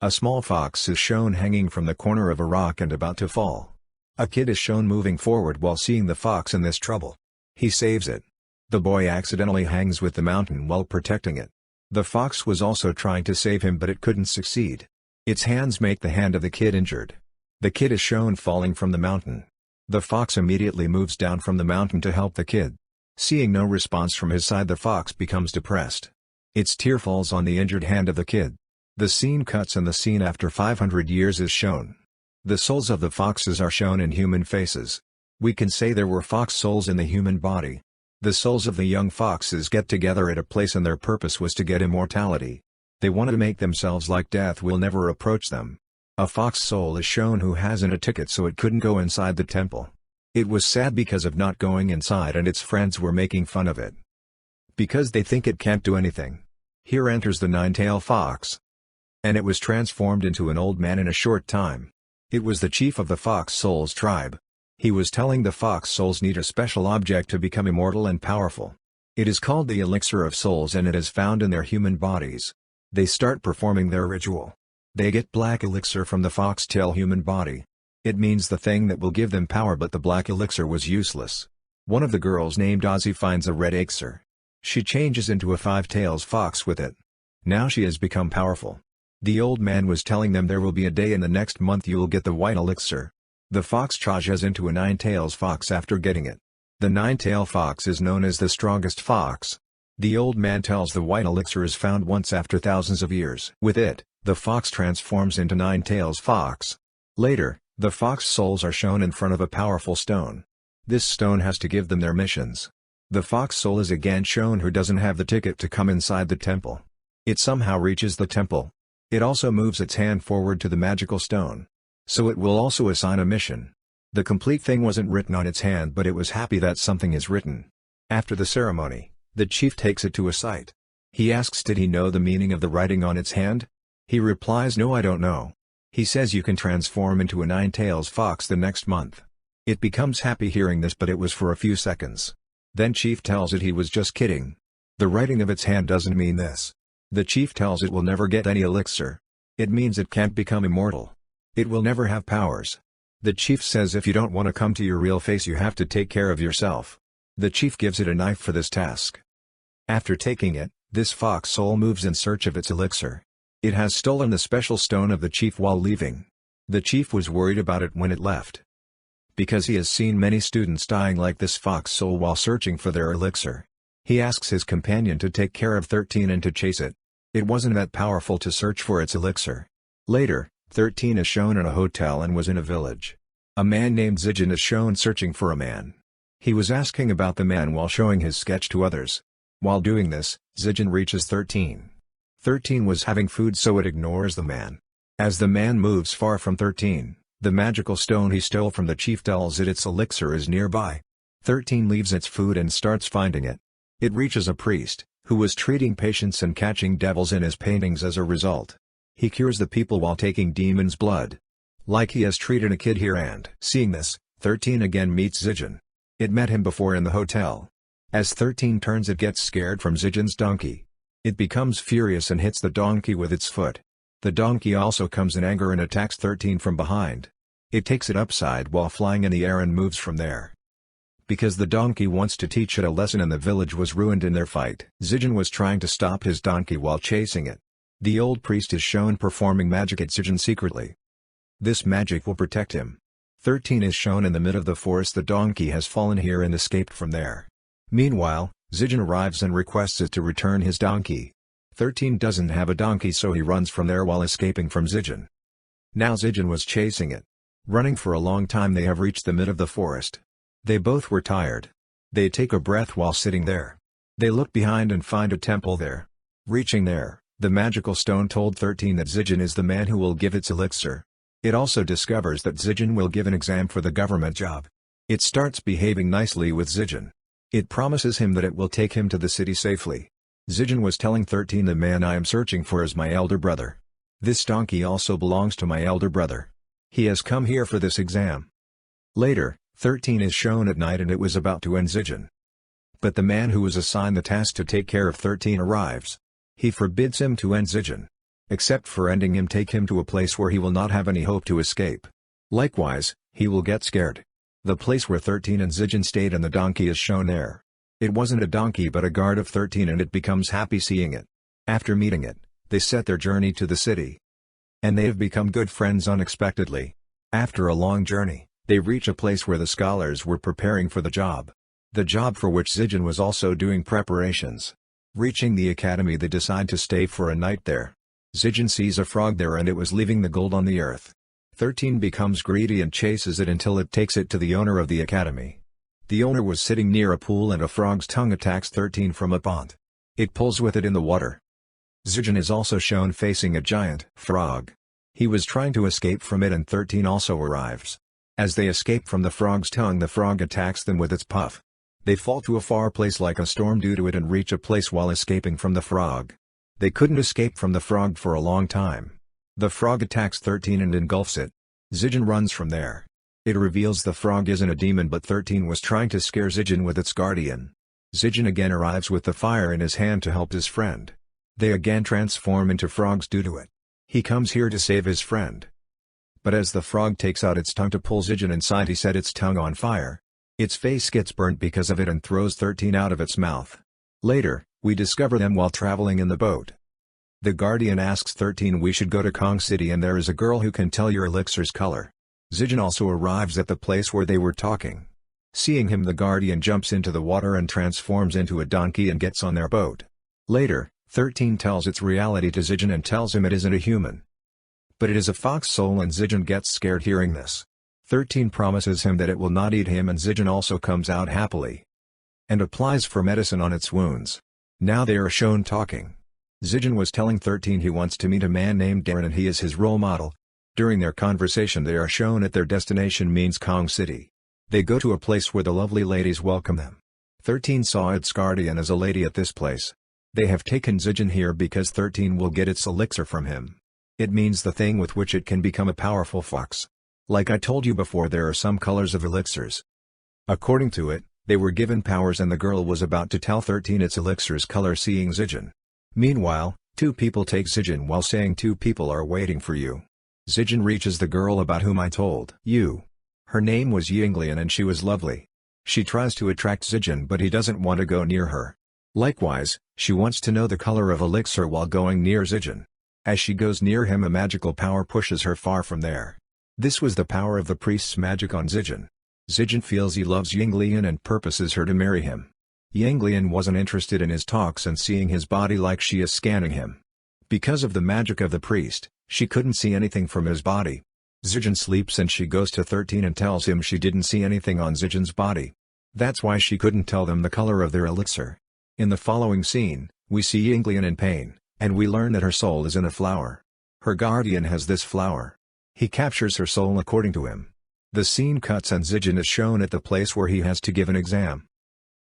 A small fox is shown hanging from the corner of a rock and about to fall. A kid is shown moving forward while seeing the fox in this trouble. He saves it. The boy accidentally hangs with the mountain while protecting it. The fox was also trying to save him but it couldn't succeed. Its hands make the hand of the kid injured. The kid is shown falling from the mountain. The fox immediately moves down from the mountain to help the kid. Seeing no response from his side, the fox becomes depressed. Its tear falls on the injured hand of the kid. The scene cuts and the scene after 500 years is shown. The souls of the foxes are shown in human faces. We can say there were fox souls in the human body. The souls of the young foxes get together at a place and their purpose was to get immortality. They wanted to make themselves like death will never approach them. A fox soul is shown who hasn't a ticket so it couldn't go inside the temple. It was sad because of not going inside and its friends were making fun of it. Because they think it can't do anything. Here enters the nine-tailed fox. And it was transformed into an old man in a short time. It was the chief of the fox souls tribe. He was telling the fox souls need a special object to become immortal and powerful. It is called the elixir of souls and it is found in their human bodies. They start performing their ritual. They get black elixir from the foxtail human body. It means the thing that will give them power, but the black elixir was useless. One of the girls named Ozzy finds a red elixir. She changes into a five-tails fox with it. Now she has become powerful. The old man was telling them there will be a day in the next month you'll get the white elixir. The fox changes into a nine-tails fox after getting it. The nine-tailed fox is known as the strongest fox. The old man tells the white elixir is found once after thousands of years. With it, the fox transforms into nine-tails fox. Later, the fox souls are shown in front of a powerful stone. This stone has to give them their missions. The fox soul is again shown who doesn't have the ticket to come inside the temple. It somehow reaches the temple. It also moves its hand forward to the magical stone. So it will also assign a mission. The complete thing wasn't written on its hand but it was happy that something is written. After the ceremony, the chief takes it to a site. He asks did he know the meaning of the writing on its hand? He replies no, I don't know. He says you can transform into a nine-tails fox the next month. It becomes happy hearing this but it was for a few seconds. Then chief tells it he was just kidding. The writing of its hand doesn't mean this. The chief tells it will never get any elixir. It means it can't become immortal. It will never have powers. The chief says if you don't want to come to your real face you have to take care of yourself. The chief gives it a knife for this task. After taking it, this fox soul moves in search of its elixir. It has stolen the special stone of the chief while leaving. The chief was worried about it when it left. Because he has seen many students dying like this fox soul while searching for their elixir. He asks his companion to take care of 13 and to chase it. It wasn't that powerful to search for its elixir. Later, 13 is shown in a hotel and was in a village. A man named Zijin is shown searching for a man. He was asking about the man while showing his sketch to others. While doing this, Zijin reaches 13. 13 was having food so it ignores the man. As the man moves far from 13, the magical stone he stole from the chief tells it its elixir is nearby. 13 leaves its food and starts finding it. It reaches a priest, who was treating patients and catching devils in his paintings as a result. He cures the people while taking demons' blood. Like he has treated a kid here and seeing this, 13 again meets Zijin. It met him before in the hotel. As 13 turns it gets scared from Zijin's donkey. It becomes furious and hits the donkey with its foot. The donkey also comes in anger and attacks 13 from behind. It takes it upside while flying in the air and moves from there. Because the donkey wants to teach it a lesson and the village was ruined in their fight. Zijin was trying to stop his donkey while chasing it. The old priest is shown performing magic at Zijin secretly. This magic will protect him. 13 is shown in the mid of the forest. The donkey has fallen here and escaped from there. Meanwhile, Zijin arrives and requests it to return his donkey. 13 doesn't have a donkey so he runs from there while escaping from Zijin. Now Zijin was chasing it. Running for a long time they have reached the mid of the forest. They both were tired. They take a breath while sitting there. They look behind and find a temple there. Reaching there, the magical stone told 13 that Zijin is the man who will give its elixir. It also discovers that Zijin will give an exam for the government job. It starts behaving nicely with Zijin. It promises him that it will take him to the city safely. Zijin was telling 13 the man I am searching for is my elder brother. This donkey also belongs to my elder brother. He has come here for this exam. Later, 13 is shown at night and it was about to end Zijin. But the man who was assigned the task to take care of 13 arrives. He forbids him to end Zijin. Except for ending him, take him to a place where he will not have any hope to escape. Likewise, he will get scared. The place where 13 and Zijin stayed and the donkey is shown there. It wasn't a donkey but a guard of 13 and it becomes happy seeing it. After meeting it, they set their journey to the city. And they have become good friends unexpectedly. After a long journey, they reach a place where the scholars were preparing for the job. The job for which Zijin was also doing preparations. Reaching the academy, they decide to stay for a night there. Zijin sees a frog there and it was leaving the gold on the earth. 13 becomes greedy and chases it until it takes it to the owner of the academy. The owner was sitting near a pool and a frog's tongue attacks 13 from a pond. It pulls with it in the water. Zijin is also shown facing a giant frog. He was trying to escape from it and 13 also arrives. As they escape from the frog's tongue, the frog attacks them with its puff. They fall to a far place like a storm due to it and reach a place while escaping from the frog. They couldn't escape from the frog for a long time. The frog attacks 13 and engulfs it. Zijin runs from there. It reveals the frog isn't a demon but 13 was trying to scare Zijin with its guardian. Zijin again arrives with the fire in his hand to help his friend. They again transform into frogs due to it. He comes here to save his friend. But as the frog takes out its tongue to pull Zijin inside, he set its tongue on fire. Its face gets burnt because of it and throws 13 out of its mouth. Later, we discover them while traveling in the boat. The guardian asks 13 we should go to Kong City and there is a girl who can tell your elixir's color. Zijin also arrives at the place where they were talking. Seeing him, the guardian jumps into the water and transforms into a donkey and gets on their boat. Later, 13 tells its reality to Zijin and tells him it isn't a human, but it is a fox soul, and Zijin gets scared hearing this. 13 promises him that it will not eat him and Zijin also comes out happily and applies for medicine on its wounds. Now they are shown talking. Zijin was telling 13 he wants to meet a man named Darren and he is his role model. During their conversation they are shown at their destination means Kong City. They go to a place where the lovely ladies welcome them. 13 saw its guardian as a lady at this place. They have taken Zijin here because 13 will get its elixir from him. It means the thing with which it can become a powerful fox. Like I told you before, there are some colors of elixirs. According to it, they were given powers and the girl was about to tell 13 its elixir's color seeing Zijin. Meanwhile, two people take Zijin while saying 2 people are waiting for you. Zijin reaches the girl about whom I told you. Her name was Yinglian and she was lovely. She tries to attract Zijin but he doesn't want to go near her. Likewise, she wants to know the color of elixir while going near Zijin. As she goes near him, a magical power pushes her far from there. This was the power of the priest's magic on Zijin. Zijin feels he loves Yinglian and purposes her to marry him. Yinglian wasn't interested in his talks and seeing his body like she is scanning him. Because of the magic of the priest, she couldn't see anything from his body. Zijin sleeps and she goes to 13 and tells him she didn't see anything on Zijin's body. That's why she couldn't tell them the color of their elixir. In the following scene, we see Yinglian in pain, and we learn that her soul is in a flower. Her guardian has this flower. He captures her soul according to him. The scene cuts and Zijin is shown at the place where he has to give an exam.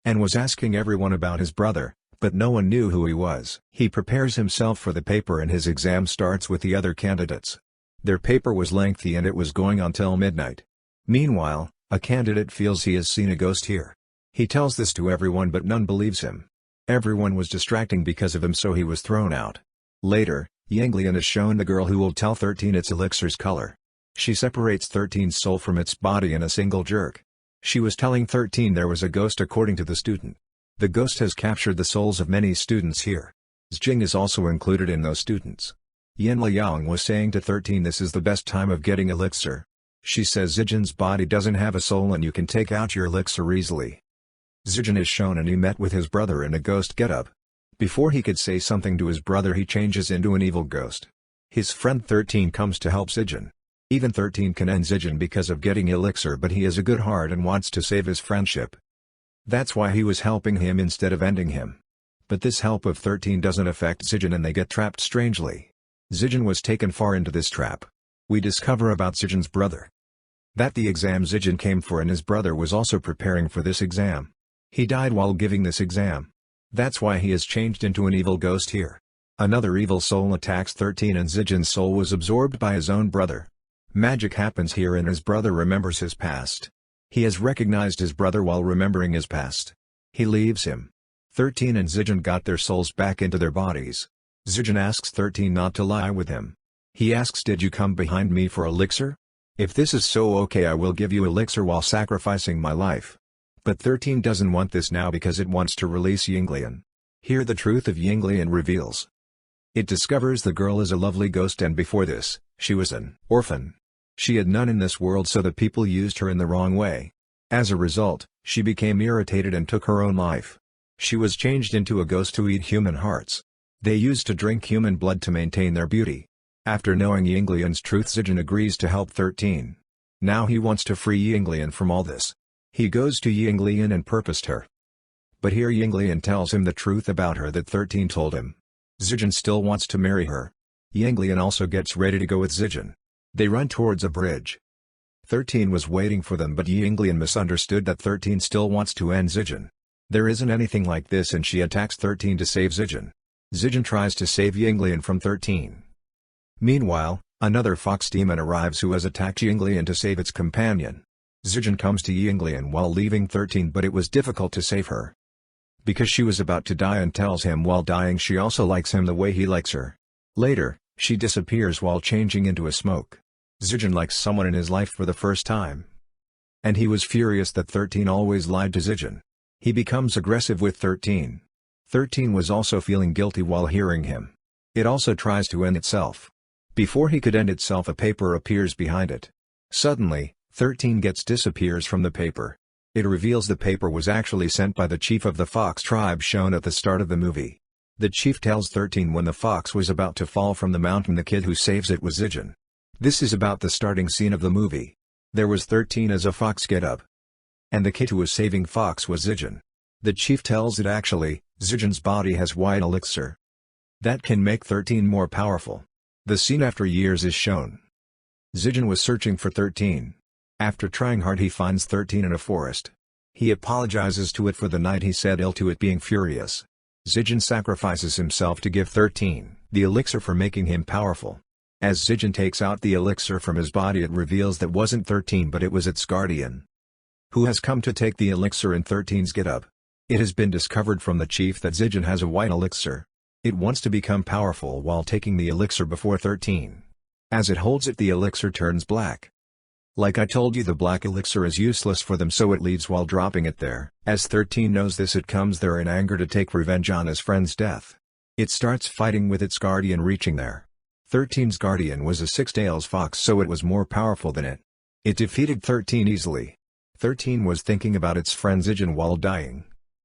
And was asking everyone about his brother, but no one knew who he was. He prepares himself for the paper and his exam starts with the other candidates. Their paper was lengthy and it was going on till midnight. Meanwhile, a candidate feels he has seen a ghost here. He tells this to everyone but none believes him. Everyone was distracting because of him so he was thrown out. Later, Yinglian is shown the girl who will tell 13 its elixir's color. She separates 13's soul from its body in a single jerk. She was telling 13 there was a ghost according to the student. The ghost has captured the souls of many students here. Zijing is also included in those students. Yin Liang was saying to 13 this is the best time of getting elixir. She says Zijin's body doesn't have a soul and you can take out your elixir easily. Zijin is shown and he met with his brother in a ghost getup. Before he could say something to his brother he changes into an evil ghost. His friend 13 comes to help Zijin. Even 13 can end Zijin because of getting elixir but he has a good heart and wants to save his friendship. That's why he was helping him instead of ending him. But this help of 13 doesn't affect Zijin and they get trapped strangely. Zijin was taken far into this trap. We discover about Zijin's brother. That the exam Zijin came for and his brother was also preparing for this exam. He died while giving this exam. That's why he is changed into an evil ghost here. Another evil soul attacks 13 and Zijin's soul was absorbed by his own brother. Magic happens here and his brother remembers his past. He has recognized his brother while remembering his past. He leaves him. 13 and Zijin got their souls back into their bodies. Zijin asks 13 not to lie with him. He asks, "Did you come behind me for elixir? If this is so, okay, I will give you elixir while sacrificing my life." But 13 doesn't want this now because it wants to release Yinglian. Here the truth of Yinglian reveals. It discovers the girl is a lovely ghost, and before this, she was an orphan. She had none in this world, so the people used her in the wrong way. As a result, she became irritated and took her own life. She was changed into a ghost to eat human hearts. They used to drink human blood to maintain their beauty. After knowing Yinglian's truth, Zijin agrees to help 13. Now he wants to free Yinglian from all this. He goes to Yinglian and purposed her. But here Yinglian tells him the truth about her that 13 told him. Zijin still wants to marry her. Yinglian also gets ready to go with Zijin. They run towards a bridge. 13 was waiting for them, but Yinglian misunderstood that 13 still wants to end Zijin. There isn't anything like this, and she attacks 13 to save Zijin. Zijin tries to save Yinglian from 13. Meanwhile, another fox demon arrives who has attacked Yinglian to save its companion. Zijin comes to Yinglian while leaving 13, but it was difficult to save her because she was about to die, and tells him while dying she also likes him the way he likes her. Later, she disappears while changing into a smoke. Zijin likes someone in his life for the first time. And he was furious that 13 always lied to Zijin. He becomes aggressive with 13. 13 was also feeling guilty while hearing him. It also tries to end itself. Before he could end itself, a paper appears behind it. Suddenly, 13 disappears from the paper. It reveals the paper was actually sent by the chief of the fox tribe shown at the start of the movie. The chief tells 13 when the fox was about to fall from the mountain, the kid who saves it was Zijin. This is about the starting scene of the movie. There was 13 as a fox get up. And the kid who was saving fox was Zijin. The chief tells it actually, Zijin's body has white elixir. That can make 13 more powerful. The scene after years is shown. Zijin was searching for 13. After trying hard, he finds 13 in a forest. He apologizes to it for the night he said ill to it, being furious. Zijin sacrifices himself to give 13 the elixir for making him powerful. As Zijin takes out the elixir from his body, it reveals that wasn't 13 but it was its guardian, who has come to take the elixir in 13's get-up. It has been discovered from the chief that Zijin has a white elixir. It wants to become powerful while taking the elixir before 13. As it holds it, the elixir turns black. Like I told you, the black elixir is useless for them, so it leaves while dropping it there. As 13 knows this, it comes there in anger to take revenge on his friend's death. It starts fighting with its guardian, reaching there. 13's guardian was a six-tails fox, so it was more powerful than it. It defeated 13 easily. 13 was thinking about its friend Zijin while dying.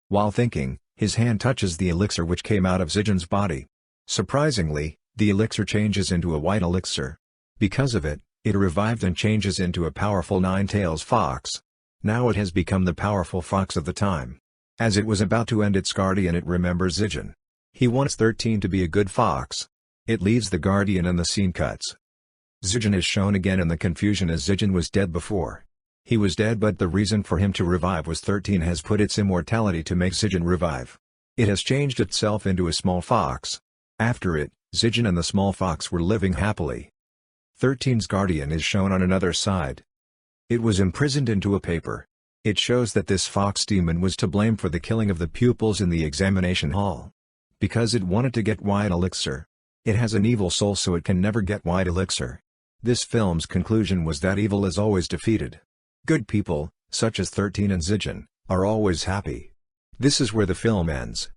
While thinking, his hand touches the elixir which came out of Zijin's body. Surprisingly, the elixir changes into a white elixir. Because of it, it revived and changes into a powerful nine-tails fox. Now it has become the powerful fox of the time. As it was about to end its guardian, it remembers Zijin. He wants 13 to be a good fox. It leaves the guardian and the scene cuts. Zijin is shown again in the confusion, as Zijin was dead before. He was dead, but the reason for him to revive was 13 has put its immortality to make Zijin revive. It has changed itself into a small fox. After it, Zijin and the small fox were living happily. 13's guardian is shown on another side. It was imprisoned into a paper. It shows that this fox demon was to blame for the killing of the pupils in the examination hall. Because it wanted to get white elixir. It has an evil soul, so it can never get white elixir. This film's conclusion was that evil is always defeated. Good people, such as 13 and Zijin, are always happy. This is where the film ends.